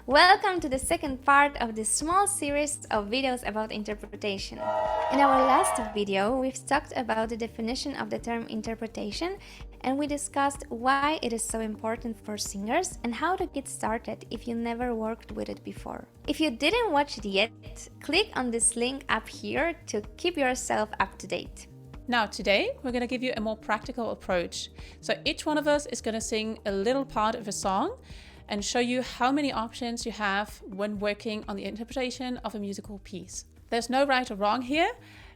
Welcome to the second part of this small series of videos about interpretation. In our last video, we've talked about the definition of the term interpretation, and we discussed why it is so important for singers and how to get started if you never worked with it before. If you didn't watch it yet, click on this link up here to keep yourself up to date. Now today we're going to give you a more practical approach. So each one of us is going to sing a little part of a song and show you how many options you have when working on the interpretation of a musical piece. There's no right or wrong here.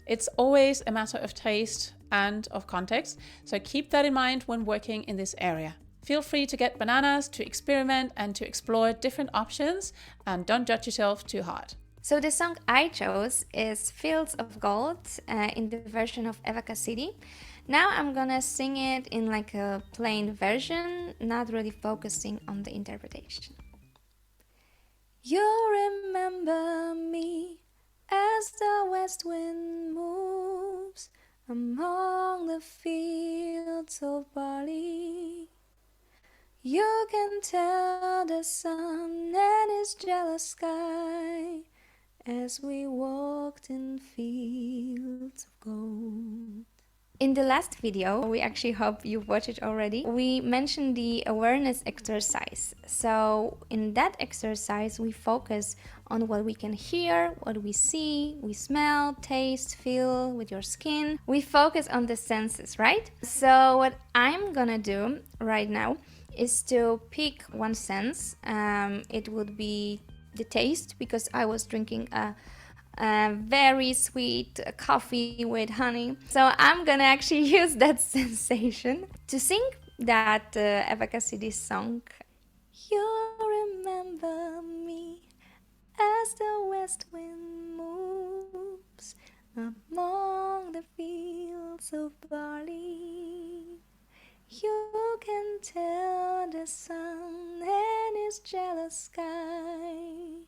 It's always a matter of taste and of context. So keep that in mind when working in this area. Feel free to get bananas, to experiment and to explore different options, and don't judge yourself too hard. So the song I chose is Fields of Gold in the version of Eva Cassidy. Now I'm gonna sing it in like a plain version, not really focusing on the interpretation. You remember me as the west wind moves among the fields of barley. You can tell the sun and his jealous sky as we walked in fields of gold. In the last video, we actually hope you've watched it already, we mentioned the awareness exercise. So in that exercise, we focus on what we can hear, what we see, we smell, taste, feel with your skin. We focus on the senses, right? So what I'm gonna do right now is to pick one sense. It would be the taste, because I was drinking a very sweet coffee with honey. So I'm gonna actually use that sensation to sing that Eva Cassidy song. You remember me as the west wind moves among the fields of barley. You can tell the sun and his jealous sky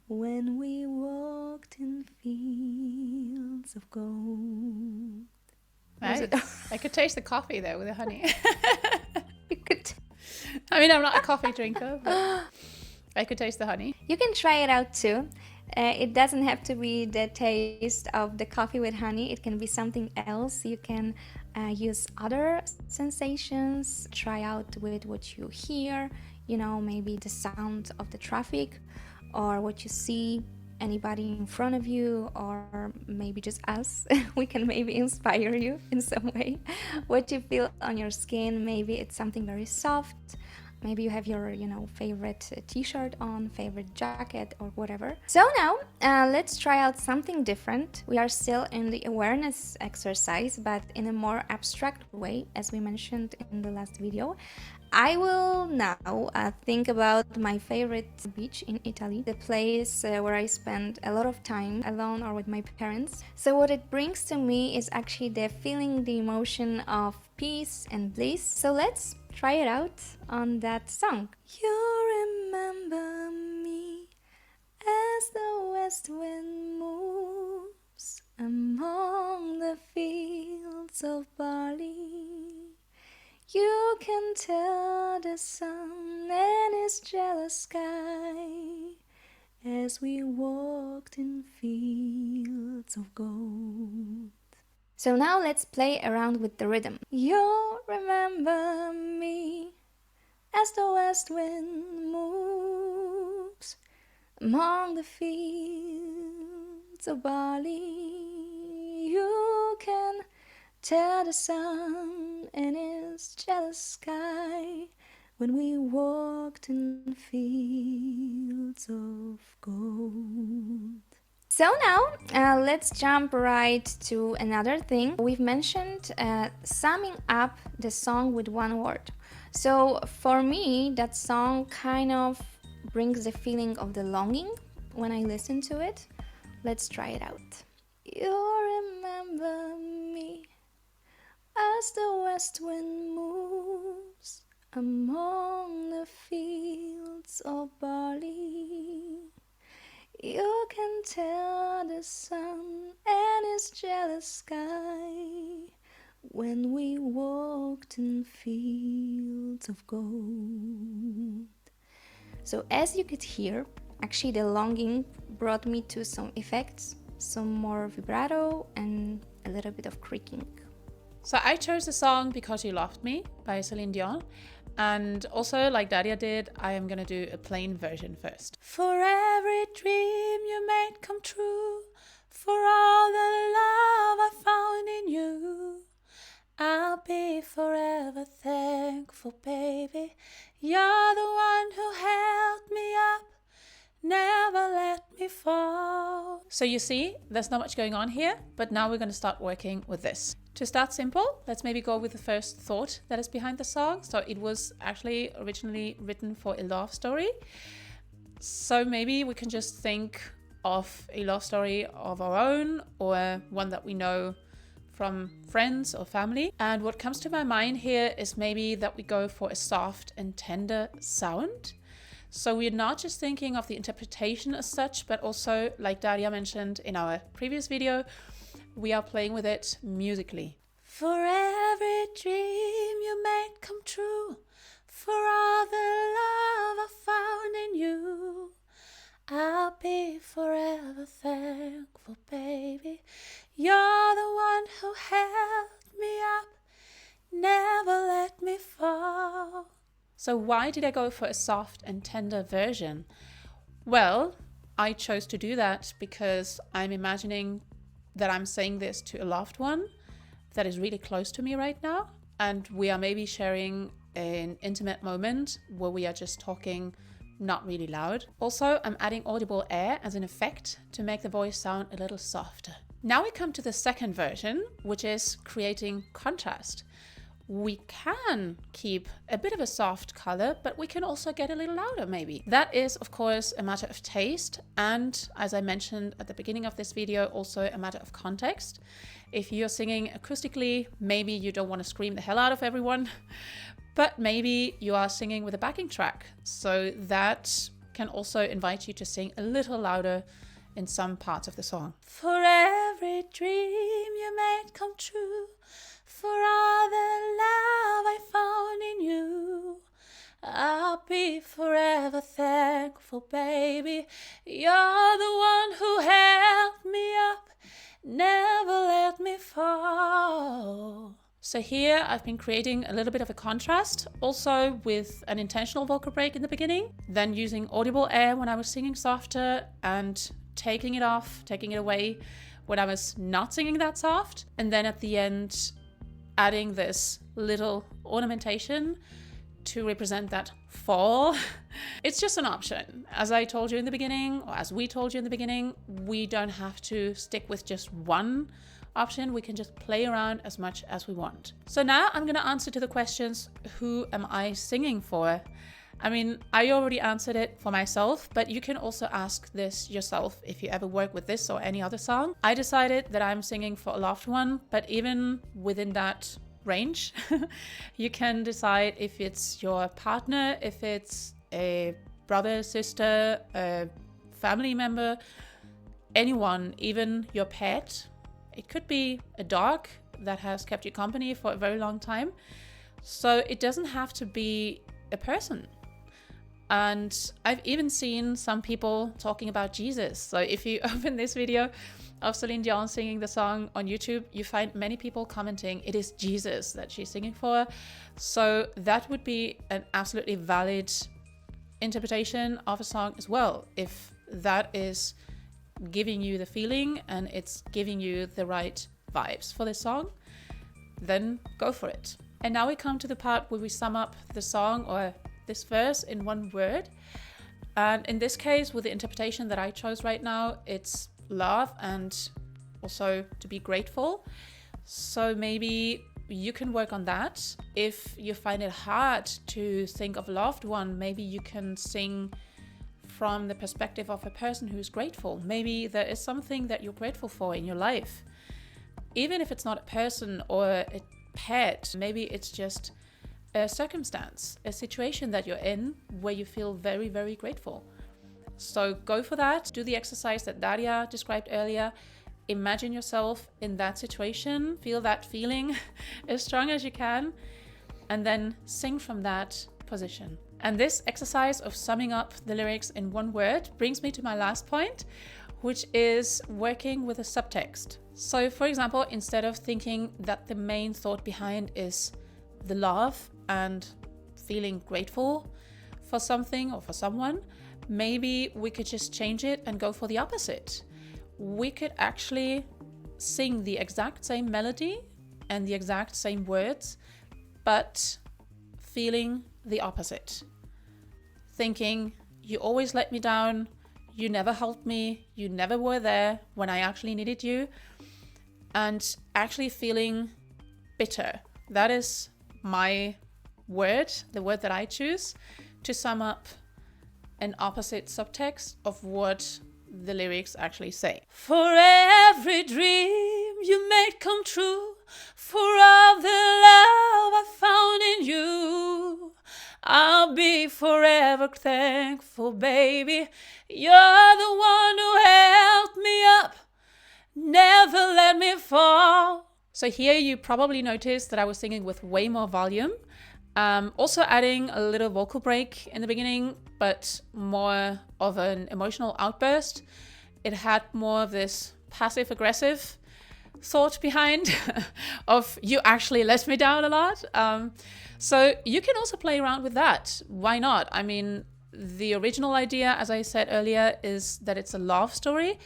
when we walked in fields of gold. Nice. I could taste the coffee there with the honey. You could. I mean, I'm not a coffee drinker, but I could taste the honey. You can try it out too. It doesn't have to be the taste of the coffee with honey. It can be something else. You can use other sensations. Try out with what you hear. You know, maybe the sound of the traffic, or what you see, anybody in front of you, or maybe just us. We can maybe inspire you in some way. What you feel on your skin, maybe it's something very soft. Maybe you have your, favorite t-shirt on, favorite jacket, or whatever. So now, let's try out something different. We are still in the awareness exercise, but in a more abstract way, as we mentioned in the last video. I will now think about my favorite beach in Italy, the place where I spend a lot of time alone or with my parents. So what it brings to me is actually the feeling, the emotion of peace and bliss. So let's try it out on that song. You remember me as the west wind moves among the fields of barley. You can tell the sun and his jealous sky as we walked in fields of gold. So now let's play around with the rhythm. You remember me as the west wind moves among the fields of barley. You can tell the sun and his jealous sky when we walked in fields of gold. So now let's jump right to another thing. We've mentioned summing up the song with one word. So for me, that song kind of brings the feeling of the longing when I listen to it. Let's try it out. You remember me as the west wind moves among the fields of barley. You can tell the sun and his jealous sky when we walked in fields of gold. So as you could hear, actually the longing brought me to some effects, some more vibrato and a little bit of creaking. So I chose the song Because You Loved Me by Celine Dion. And also, like Daria did, I am going to do a plain version first. For every dream you made come true, for all the love I found in you, I'll be forever thankful, baby. You're the one who held me up, never let me fall. So you see, there's not much going on here, but now we're going to start working with this. To start simple, let's maybe go with the first thought that is behind the song. So it was actually originally written for a love story. So maybe we can just think of a love story of our own or one that we know from friends or family. And what comes to my mind here is maybe that we go for a soft and tender sound. So we're not just thinking of the interpretation as such, but also, like Daria mentioned in our previous video, we are playing with it musically. For every dream you made come true, for all the love I found in you, I'll be forever thankful, baby. You're the one who held me up, never let me fall. So why did I go for a soft and tender version? Well, I chose to do that because I'm imagining that I'm saying this to a loved one that is really close to me right now. And we are maybe sharing an intimate moment where we are just talking not really loud. Also, I'm adding audible air as an effect to make the voice sound a little softer. Now we come to the second version, which is creating contrast. We can keep a bit of a soft color, but we can also get a little louder maybe. That is, of course, a matter of taste. And as I mentioned at the beginning of this video, also a matter of context. If you're singing acoustically, maybe you don't want to scream the hell out of everyone, but maybe you are singing with a backing track. So that can also invite you to sing a little louder in some parts of the song. For every dream you made come true, for all the love I found in you, I'll be forever thankful, baby. You're the one who held me up, never let me fall. So here I've been creating a little bit of a contrast, also with an intentional vocal break in the beginning, then using audible air when I was singing softer and taking it away when I was not singing that soft. And then at the end, adding this little ornamentation to represent that fall. It's just an option. As I told you in the beginning, or as we told you in the beginning, we don't have to stick with just one option. We can just play around as much as we want. So now I'm going to answer to the questions, who am I singing for? I mean, I already answered it for myself, but you can also ask this yourself if you ever work with this or any other song. I decided that I'm singing for a loved one, but even within that range, you can decide if it's your partner, if it's a brother, sister, a family member, anyone, even your pet. It could be a dog that has kept you company for a very long time. So it doesn't have to be a person. And I've even seen some people talking about Jesus. So if you open this video of Celine Dion singing the song on YouTube, you find many people commenting it is Jesus that she's singing for. So that would be an absolutely valid interpretation of a song as well. If that is giving you the feeling and it's giving you the right vibes for this song, then go for it. And now we come to the part where we sum up the song or this verse in one word. And in this case, with the interpretation that I chose right now, it's love and also to be grateful. So maybe you can work on that. If you find it hard to think of a loved one, maybe you can sing from the perspective of a person who's grateful. Maybe there is something that you're grateful for in your life. Even if it's not a person or a pet, maybe it's just a circumstance, a situation that you're in where you feel very, very grateful. So go for that. Do the exercise that Daria described earlier. Imagine yourself in that situation. Feel that feeling as strong as you can. And then sing from that position. And this exercise of summing up the lyrics in one word brings me to my last point, which is working with a subtext. So for example, instead of thinking that the main thought behind is the love and feeling grateful for something or for someone, maybe we could just change it and go for the opposite. We could actually sing the exact same melody and the exact same words, but feeling the opposite. Thinking, you always let me down, you never helped me, you never were there when I actually needed you, and actually feeling bitter. That is my word, the word that I choose to sum up an opposite subtext of what the lyrics actually say. For every dream you made come true, for all the love I found in you, I'll be forever thankful, baby. You're the one who held me up, never let me fall. So here you probably noticed that I was singing with way more volume. Also adding a little vocal break in the beginning, but more of an emotional outburst. It had more of this passive-aggressive thought behind of you actually let me down a lot. So you can also play around with that. Why not? I mean, the original idea, as I said earlier, is that it's a love story.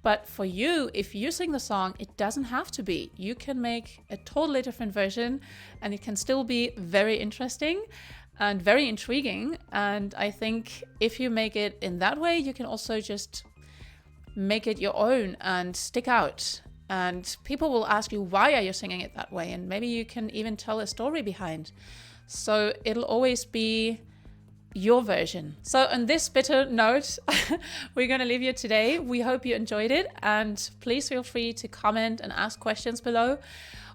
But for you, if you sing the song, it doesn't have to be. You can make a totally different version and it can still be very interesting and very intriguing. And I think if you make it in that way, you can also just make it your own and stick out. And people will ask you, why are you singing it that way? And maybe you can even tell a story behind. So it'll always be your version. So on this bitter note, we're going to leave you today. We hope you enjoyed it, and please feel free to comment and ask questions below.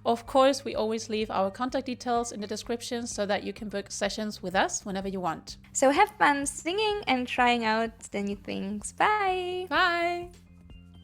Of course, we always leave our contact details in the description so that you can book sessions with us whenever you want. So have fun singing and trying out the new things. Bye! Bye!